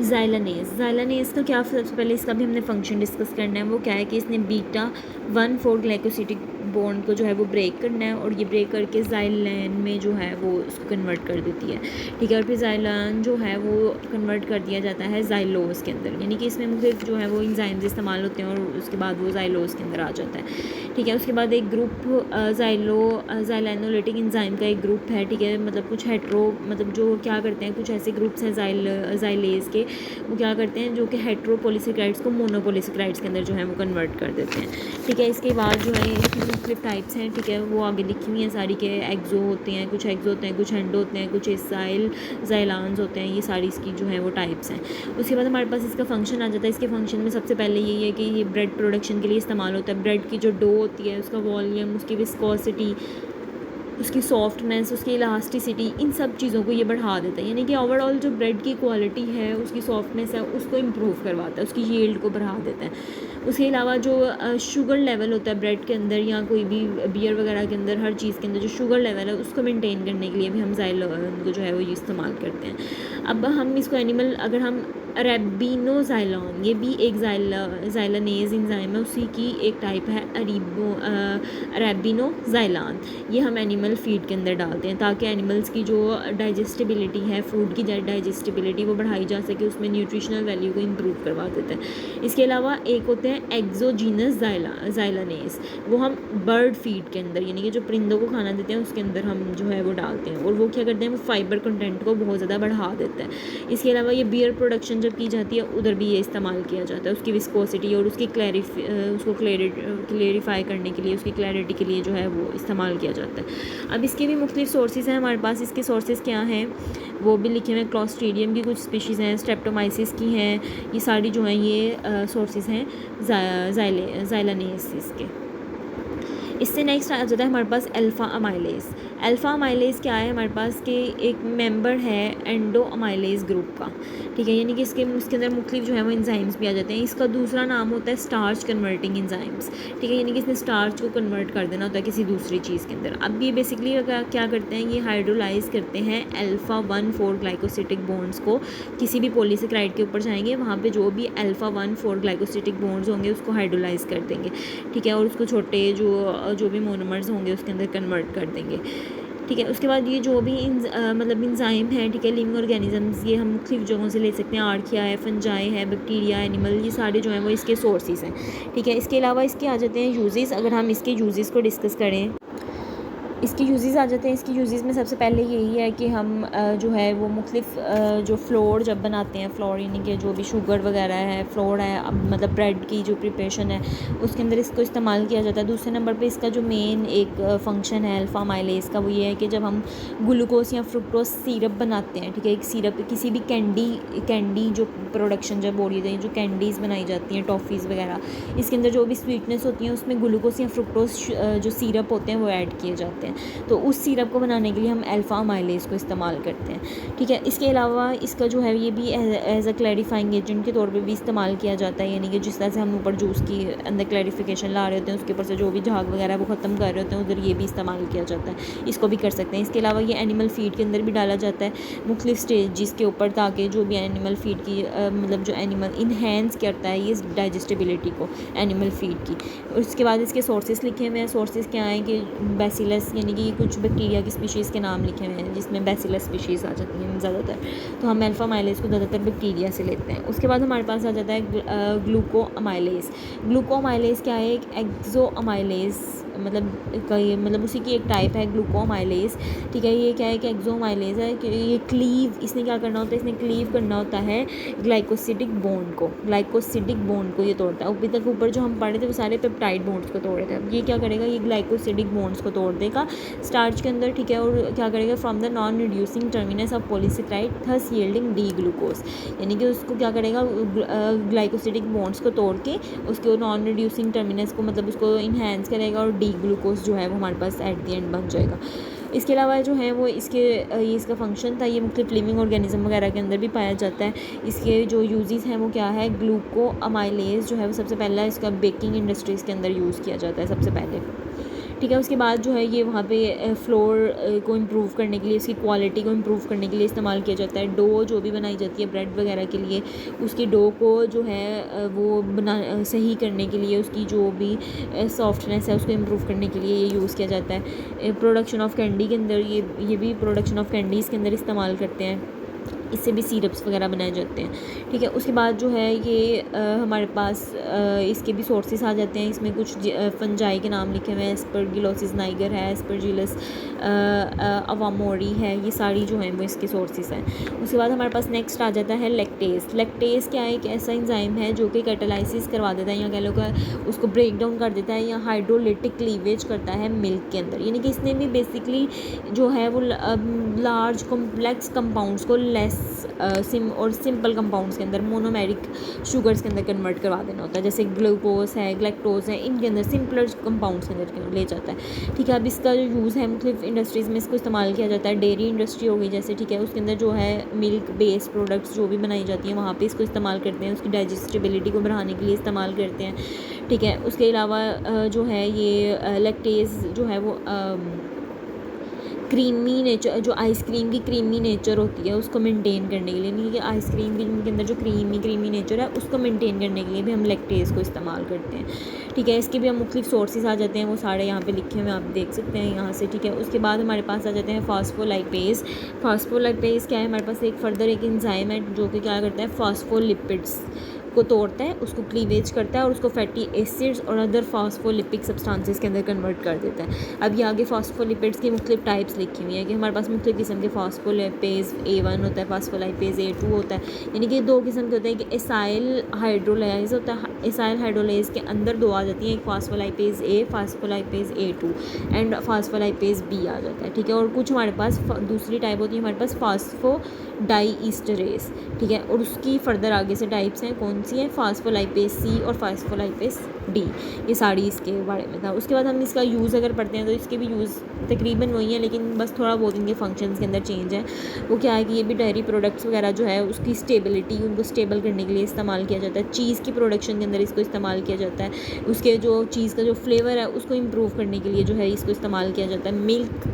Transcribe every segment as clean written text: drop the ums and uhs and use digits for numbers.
ज़ाइलानेज़ का क्या, सबसे पहले इसका भी हमने फंक्शन डिस्कस करना है। वो क्या है कि इसने बीटा 1,4 ग्लाइकोसिटिक बॉन्ड को जो है वो ब्रेक करना है, और ये ब्रेक करके ज़ाइलान में जो है वो उसको कन्वर्ट कर देती है, ठीक है। और फिर ज़ाइलान जो है वो कन्वर्ट कर दिया जाता है ज़ाइलोज़ के अंदर, यानी कि इसमें मुख्तलिफ जो है वो एंजाइम्स इस्तेमाल होते हैं, और उसके बाद वो ज़ाइलोज़ के अंदर आ जाता है, ठीक है। उसके बाद एक ग्रुप ज़ाइलानोलिटिक एंजाइम का एक ग्रुप है, ठीक है। मतलब कुछ हेट्रो, मतलब जो क्या करते हैं, कुछ ऐसे ग्रुप्स हैं ज़ाइलेज़ के, वो क्या करते हैं जो कि हेट्रोपोलिसैकेराइड्स को मोनोपोलिसैकेराइड्स के अंदर जो है वो कन्वर्ट कर देते हैं, ठीक है। इसके बाद जो है इसकी मुख्तलिफ टाइप्स हैं, ठीक है, वो आगे लिखी हुई हैं सारी के। एक्सो होते हैं, कुछ एक्सो होते हैं, कुछ एंडो होते हैं, कुछ ज़ाइलान्स होते हैं, ये सारी इसकी जो है वो टाइप्स हैं। उसके बाद हमारे पास इसका फंक्शन आ जाता है। इसके फंक्शन में सबसे पहले यही है कि ये ब्रेड प्रोडक्शन के लिए इस्तेमाल होता है। ब्रेड की जो डो होती है, उसका वॉल्यूम, उसकी विस्कोसिटी, उसकी सॉफ्टनेस, उसकी इलास्टिसिटी, इन सब चीज़ों को ये बढ़ा देता है, यानी कि ओवरऑल जो ब्रेड की क्वालिटी है, उसकी सॉफ्टनेस है, उसको इम्प्रूव करवाता है, उसकी यील्ड को बढ़ा देता है। उसके अलावा जो शुगर लेवल होता है ब्रेड के अंदर या कोई भी बियर वगैरह के अंदर, हर चीज़ के अंदर जो शुगर लेवल है उसको मेंटेन करने के लिए भी हम ज़ाइलोन को जो है वो ये इस्तेमाल करते हैं। अब हम इसको एनिमल, अगर हम अरेबिनोज़ाइलोन, ये भी एक ज़ाइलानेज़ एंजाइम है, उसी की एक टाइप है अरेबिनोज़ाइलान। ये हम एनिमल फीड के अंदर डालते हैं ताकि एनिमल्स की जो डाइजेस्टिबिलिटी है, फूड की डाइजेस्टिबिलिटी, वो बढ़ाई जा सके, उसमें न्यूट्रिशनल वैल्यू को इम्प्रूव करवा देते हैं। इसके अलावा एक होते हैं एक्सोजीनस ज़ाइलानेज़, वो हम बर्ड फीड के अंदर, यानी कि जो परिंदों को खाना देते हैं उसके अंदर हम जो है वो डालते हैं, और वो क्या करते हैं, वो फाइबर कंटेंट को बहुत ज़्यादा बढ़ा देता है। इसके अलावा ये बियर प्रोडक्शन जब की जाती है उधर भी ये इस्तेमाल किया जाता है, उसकी विस्कोसिटी और उसकी उसको क्लेरिफाई करने के लिए, उसकी क्लैरिटी के लिए जो है वो इस्तेमाल किया जाता है। अब इसके भी मुख्तलिफ सोर्सेज हैं हमारे पास। इसके सोर्सेज क्या हैं वो भी लिखे हुए हैं। क्लॉस्ट्रीडियम की कुछ स्पीशीज़ हैं, स्ट्रेप्टोमाइसिस की हैं, ये सारी जो हैं ये सोर्सेज हैं ज़ाइलानेसिस के। इससे नेक्स्ट आ जाता है हमारे पास अल्फ़ा अमाइलेज़। अल्फ़ा अमाइलेज़ क्या है हमारे पास कि एक मेंबर है एंडो अमाइलेज़ ग्रुप का, ठीक है, यानी कि उसके अंदर मुख्तलिफ जो है वो एंजाइम्स भी आ जाते हैं। इसका दूसरा नाम होता है स्टार्च कन्वर्टिंग एंजाइम्स, ठीक है, यानी कि इसने स्टार्च को कन्वर्ट कर देना होता है किसी दूसरी चीज़ के अंदर। अब ये बेसिकली क्या करते हैं, ये हाइड्रोलाइज करते हैं अल्फ़ा 1,4 ग्लाइकोसिटिक बॉन्ड्स को, किसी भी पॉलीसेकेराइड के ऊपर जाएंगे, वहाँ पे जो भी अल्फ़ा 1,4 ग्लाइकोसिटिक बॉन्ड्स होंगे उसको हाइड्रोलाइज कर देंगे, ठीक है, और उसको छोटे जो भी मोनोमर्स होंगे उसके अंदर कन्वर्ट कर देंगे, ठीक है। उसके बाद ये जो भी मतलब इंजाइम है, ठीक है, लिविंग ऑर्गेनिजम्स, ये हम मुख्तलिफ जगहों से ले सकते हैं। आर्किया है, फंजाई है, बैक्टीरिया, एनिमल, ये सारे जो हैं वो इसके सोर्सेज हैं, ठीक है। इसके अलावा इसके आ जाते हैं यूजेस। अगर हम इसके यूजेस को डिस्कस करें, इसकी यूजेस आ जाते हैं। इसकी यूजेस में सबसे पहले यही है कि हम जो है वो मुख्तलिफ जो फ्लोर जब बनाते हैं, फ्लोर यानी कि जो भी शुगर वगैरह है, फ्लोर है, मतलब ब्रेड की जो प्रिपरेशन है उसके अंदर इसको इस्तेमाल किया जाता है। दूसरे नंबर पे इसका जो मेन एक फंक्शन है अल्फ़ा अमाइलेज़ का, वो ये है कि जब हम ग्लूकोज या फ्रुक्टोज सिरप बनाते हैं, ठीक है, एक सिरप, किसी भी कैंडी जो प्रोडक्शन जब हो रही है, जो कैंडीज़ बनाई जाती हैं, टॉफ़ीज़ वगैरह, इसके अंदर जो भी स्वीटनेस होती है उसमें ग्लूकोज या फ्रुक्टोज जो सिरप होते हैं वो ऐड किए जाते हैं, तो उस सिरप को बनाने के लिए हम अल्फ़ा अमाइलेज़ को इस्तेमाल करते हैं, ठीक है। इसके अलावा इसका जो है ये भी एज अ क्लैरिफाइंग एजेंट के तौर पे भी इस्तेमाल किया जाता है, यानी कि जिस तरह से हम ऊपर जूस की अंदर क्लैरिफिकेशन ला रहे होते हैं, उसके ऊपर से जो भी झाग वगैरह वो ख़त्म कर रहे होते हैं, उधर ये भी इस्तेमाल किया जाता है, इसको भी कर सकते हैं। इसके अलावा ये एनिमल फीड के अंदर भी डाला जाता है मुख्तलिफ स्टेज के ऊपर, ताकि जो भी एनिमल फीड की मतलब जो एनिमल इन्हेंस करता है ये डाइजेस्टिबिलिटी को एनिमल फीड की। उसके बाद इसके सोर्सेज लिखे हुए हैं। सोर्सेज क्या हैं कि बैसिलस, यानी कि कुछ बैक्टीरिया की स्पीशीज़ के नाम लिखे हुए हैं जिसमें बैसिलस स्पीशीज़ आ जाती हैं ज़्यादातर, तो हम अल्फ़ा अमाइलेज़ को ज़्यादातर बैक्टीरिया से लेते हैं। उसके बाद हमारे पास आ जाता है ग्लूको अमाइलेज़। ग्लूको अमाइलेज़ क्या है, एक एक्सो अमाइलेज़, मतलब उसी की एक टाइप है ग्लूको अमाइलेज़, ठीक है। ये क्या है कि एक्सो अमाइलेज़ है कि ये क्लीव, इसने क्या करना होता है, इसने क्लीव करना होता है ग्लाइकोसिटिक बॉन्ड को ये तोड़ता है। अभी तक ऊपर जो हम पढ़े थे वो सारे पेप्टाइड बॉन्ड्स को तोड़ रहे थे, अब ये क्या करेगा, ये ग्लाइकोसिटिक बॉन्ड्स को तोड़ देगा स्टार्च के अंदर, ठीक है, और क्या करेगा, from the non reducing terminus of polysaccharide thus yielding D glucose, यानी कि उसको क्या करेगा, ग्लाइकोसिटिक बॉन्ड्स को तोड़ के उसके नॉन रिड्यूसिंग टर्मिनस को, मतलब उसको इन्हेंस करेगा, और डी ग्लूकोज जो है वो हमारे पास एट दी एंड बन जाएगा। इसके अलावा जो है वो ये इसका फंक्शन था, ये मुख्तलिफ लिविंग ऑर्गेनिज्म वगैरह के अंदर भी पाया जाता है। इसके जो यूजेस हैं वो क्या है, ग्लूको अमाइलेज़ जो है वो सबसे पहला इसका बेकिंग इंडस्ट्रीज़ के अंदर यूज़ किया जाता है सबसे पहले, ठीक है। उसके बाद जो है ये वहाँ पे फ्लोर को इम्प्रूव करने के लिए, इसकी क्वालिटी को इम्प्रूव करने के लिए इस्तेमाल किया जाता है। डो जो भी बनाई जाती है ब्रेड वगैरह के लिए, उसकी डो को जो है वो सही करने के लिए, उसकी जो भी सॉफ्टनेस है उसको इम्प्रूव करने के लिए ये यूज़ किया जाता है। प्रोडक्शन ऑफ कैंडी के अंदर ये भी प्रोडक्शन ऑफ कैंडीज़ के अंदर इस्तेमाल करते हैं, इससे भी सिरप्स वगैरह बनाए जाते हैं। ठीक है। उसके बाद जो है ये हमारे पास इसके भी सोर्सेज आ जाते हैं। इसमें कुछ फंजाई के नाम लिखे हुए हैं, एस्परगिलोसिस नाइगर है, एस्परजिलस अवामोरी है, ये सारी जो हैं वो इसके सोर्सेज हैं। उसके बाद हमारे पास नेक्स्ट आ जाता है लैक्टेज़। लैक्टेज़ क्या है, एक ऐसा एंजाइम है जो कि कैटालाइसिस करवा देता है या कह लो उसको ब्रेक डाउन कर देता है या हाइड्रोलिटिक क्लीवेज करता है मिल्क के अंदर। यानी कि इसने भी बेसिकली जो है वो लार्ज कॉम्प्लेक्स कंपाउंड्स को लेस सिंपल कंपाउंड्स के अंदर, मोनोमेरिक शुगर्स के अंदर कन्वर्ट करवा देना होता है। जैसे ग्लूकोज है, ग्लैक्टोज है, इनके अंदर सिंपलर कंपाउंड्स के अंदर ले जाता है। ठीक है। अब इसका जो यूज़ है मुख्तलिफ इंडस्ट्रीज़ में इसको इस्तेमाल किया जाता है। डेयरी इंडस्ट्री हो गई जैसे, ठीक है, उसके अंदर जो है मिल्क बेस्ड प्रोडक्ट्स जो भी बनाई जाती हैं वहाँ पर इसको इस्तेमाल करते हैं, उसकी डाइजेस्टिबिलिटी को बढ़ाने के लिए इस्तेमाल करते हैं। ठीक है। उसके अलावा जो है ये लैक्टेज़ जो है वो क्रीमी नेचर, जो आइसक्रीम की क्रीमी नेचर होती है उसको मेंटेन करने के लिए, नहीं कि आइसक्रीम के अंदर जो क्रीमी नेचर है उसको मेंटेन करने के लिए भी हम लैक्टेज़ को इस्तेमाल करते हैं। ठीक है। इसके भी हम मुख्तलिफ सोर्सेज आ जाते हैं, वो सारे यहाँ पे लिखे हुए आप देख सकते हैं यहाँ से। ठीक है। उसके बाद हमारे पास आ जाते हैं फास्फोलाइपेज। फास्फोलाइपेज क्या है, हमारे पास एक फर्दर एक एंजाइम है जो कि क्या करता है, फास्फोलिपिड्स को तोड़ता है, उसको क्लीवेज करता है और उसको फैटी एसिड्स और अदर फास्फोलिपिड सब्सटेंसेस के अंदर कन्वर्ट कर देता है। अब ये आगे फास्फोलिपिड्स की मुख्तलिफ टाइप्स लिखी हुई है कि हमारे पास मुख्तलिफ किस्म के फास्फोलिपेज A1 होता है, फास्फोलाइपेज A2 होता है, यानी कि दो किस्म के होते हैं कि एसाइल हाइड्रोलाइज होता है। एसाइल हाइड्रोलाइज के अंदर दो आ जाती हैं, एक फास्फोलाइपेज A, फास्फोलाइपेज A2 एंड फास्फोलाइपेज B आ जाता है। ठीक है। और कुछ हमारे पास दूसरी टाइप होती है हमारे पास फास्फोडाईस्टरेज। ठीक है। और उसकी फर्दर आगे से टाइप्स हैं, कौन सी है, फास्फोलाइपेज C और फास्फोलाइपेज D, ये सारी इसके बारे में था। उसके बाद हम इसका यूज़ अगर पढ़ते हैं तो इसके भी यूज़ तकरीबन वही है, लेकिन बस थोड़ा बहुत इनके फंक्शंस के अंदर चेंज है। वो क्या है कि ये भी डेयरी प्रोडक्ट्स वगैरह जो है उसकी स्टेबिलिटी, उनको स्टेबल करने के लिए इस्तेमाल किया जाता है। चीज़ की प्रोडक्शन के अंदर इसको इस्तेमाल किया जाता है, उसके जो चीज़ का जो फ्लेवर है उसको इम्प्रूव करने के लिए जो है इसको इस्तेमाल किया जाता है। मिल्क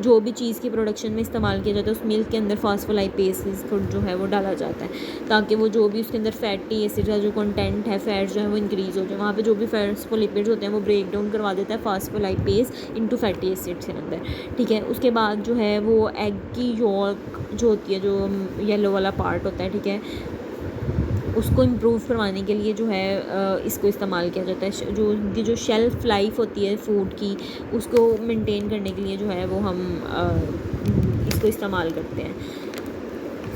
जो भी चीज़ की प्रोडक्शन में इस्तेमाल किया जाता है उस मिल्क के अंदर फास्फोलाइपेज को जो है वो डाला जाता है, ताकि वो जो भी उसके अंदर फैटी एसिड का जो कंटेंट है, फैट जो है वो इंक्रीज़ हो जाए। वहाँ पे जो भी फास्फोलिपिड्स होते हैं वो ब्रेक डाउन करवा देता है फास्फोलाइपेज इनटू फैटी एसिड्स के अंदर। ठीक है। उसके बाद जो है वो एग की यॉल्क जो होती है, जो येलो वाला पार्ट होता है, ठीक है, उसको इम्प्रूव करवाने के लिए जो है इसको इस्तेमाल किया जाता है। जो उनकी जो शेल्फ़ लाइफ होती है फूड की, उसको मेंटेन करने के लिए जो है वो हम इसको इस्तेमाल करते हैं,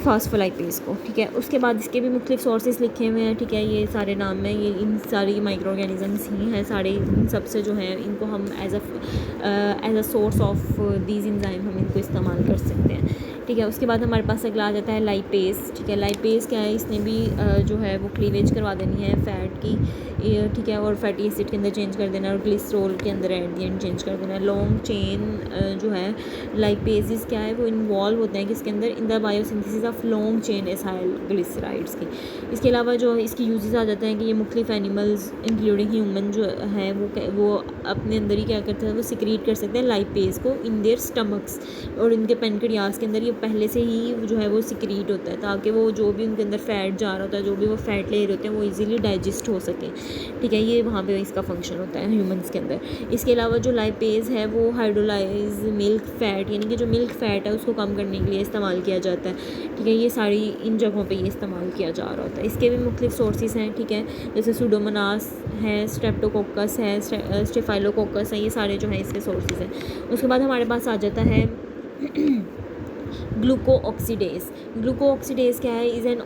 फास्फोलाइपेज को। ठीक है। उसके बाद इसके भी मुख्तलिफ सोर्सेज लिखे हुए हैं। ठीक है। ये सारे नाम हैं, ये इन सारी माइक्रो ऑर्गेनिजम्स ही हैं सारे, इन सब से जो है इनको हम as a source of these enzyme हम इनको इस्तेमाल कर सकते हैं। ठीक है। उसके बाद हमारे पास अगला आ जाता है लाइपेज। ठीक है। लाइपेज क्या है, इसने भी जो है वो क्लीवेज करवा देनी है फ़ैट की, ठीक है, और फैटी एसिड के अंदर चेंज कर देना और ग्लिसरॉल के अंदर एट दी एंड चेंज कर देना। लॉन्ग चेन जो है लाइपेजेस क्या है वो इन्वॉल्व होते हैं किसके अंदर, in the biosynthesis of long chain acyl glycerides की। इसके अलावा जो इसकी यूजेस आ जाते हैं कि ये मुख्तलिफ एनिमल्स इंक्लूडिंग ह्यूमन जो है वो अपने अंदर ही क्या करते हैं, वो सिक्रीट कर सकते हैं लाइपेज को इन देयर स्टमक्स, और इनके पेनक्रियास के अंदर ये पहले से ही जो है वो सिक्रीट होता है, ताकि वो जो भी उनके अंदर फ़ैट जा रहा होता है, जो भी वो फ़ैट ले रहे होते हैं वो इजीली डाइजेस्ट हो सके। ठीक है। ये वहाँ पे इसका फंक्शन होता है ह्यूमंस के अंदर। इसके अलावा जो लाइपेज है वो हाइड्रोलाइज मिल्क फ़ैट, यानी कि जो मिल्क फ़ैट है उसको कम करने के लिए इस्तेमाल किया जाता है। ठीक है। ये सारी इन जगहों पे ये इस्तेमाल किया जा रहा होता है। इसके भी मुख्तलिफ सोर्सेज हैं। ठीक है। जैसे सूडोमोनास है, स्ट्रेप्टोकोकस है, स्टेफाइलोकोकस है, ये सारे जो हैं इसके सोर्सेज हैं। उसके बाद हमारे पास आ जाता है ग्लूकोऑक्सीडेज। ग्लूकोऑक्सीडेज क्या है, इज़ एन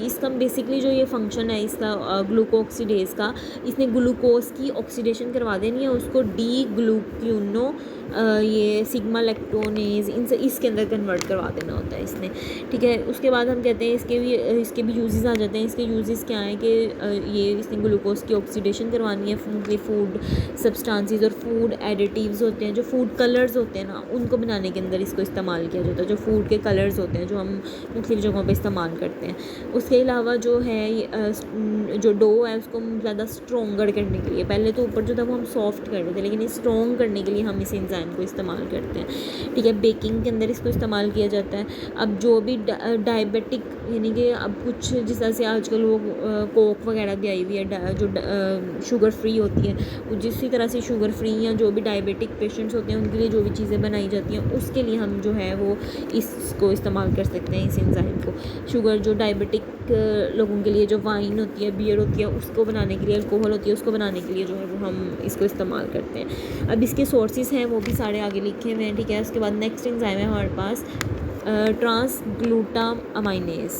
इसका बेसिकली जो ये फंक्शन है इसका ग्लूकोऑक्सीडेज का, इसने ग्लूकोज की ऑक्सीडेशन करवा देनी है, उसको डी ग्लूक्यूनो ये सिग्मा लैक्टोनेज इसके अंदर कन्वर्ट करवा देना होता है इसने, ठीक है। उसके बाद हम कहते हैं इसके भी यूजेस आ जाते हैं। इसके यूजेस क्या हैं कि ये इसने ग्लूकोज की ऑक्सीडेशन करवानी है, फूड सब्सटेंसेस और फूड एडिटिव्स होते हैं, जो फूड कलर्स होते हैं ना, उनको बनाने के अंदर इसको इस्तेमाल किया जाता है, जो फूड के कलर्स होते हैं जो हम मुख्तलिफ़ जगहों पे इस्तेमाल करते हैं। उसके अलावा जो है जो डो है उसको ज़्यादा स्ट्रॉन्गर करने के लिए, पहले तो ऊपर जो था वो हम सॉफ्ट कर रहे थे, लेकिन स्ट्रॉन्ग करने के लिए हम इस एंजाइम को इस्तेमाल करते हैं, ठीक है। बेकिंग के अंदर इसको इस्तेमाल किया जाता है। अब जो भी डायबिटिक, यानी कि अब कुछ जिस तरह से आजकल वो कोक वगैरह भी आई हुई है जो शुगर फ्री होती है, जिसी तरह से शुगर फ्री या जो भी डायबिटिक पेशेंट्स होते हैं उनके लिए जो भी चीज़ें बनाई जाती हैं उसके लिए हम जो है वो इसको इस्तेमाल कर सकते हैं, इस एंजाइम को। शुगर जो डायबिटिक लोगों के लिए जो वाइन होती है, बियर होती है, उसको बनाने के लिए, अल्कोहल होती है उसको बनाने के लिए जो है वो हम इसको इस्तेमाल करते हैं। अब इसके सोर्सेज हैं वो भी सारे आगे लिखे हुए हैं, ठीक है। उसके बाद नेक्स्ट एंजाइम है हमारे पास ट्रांसग्लूटामाइनेज,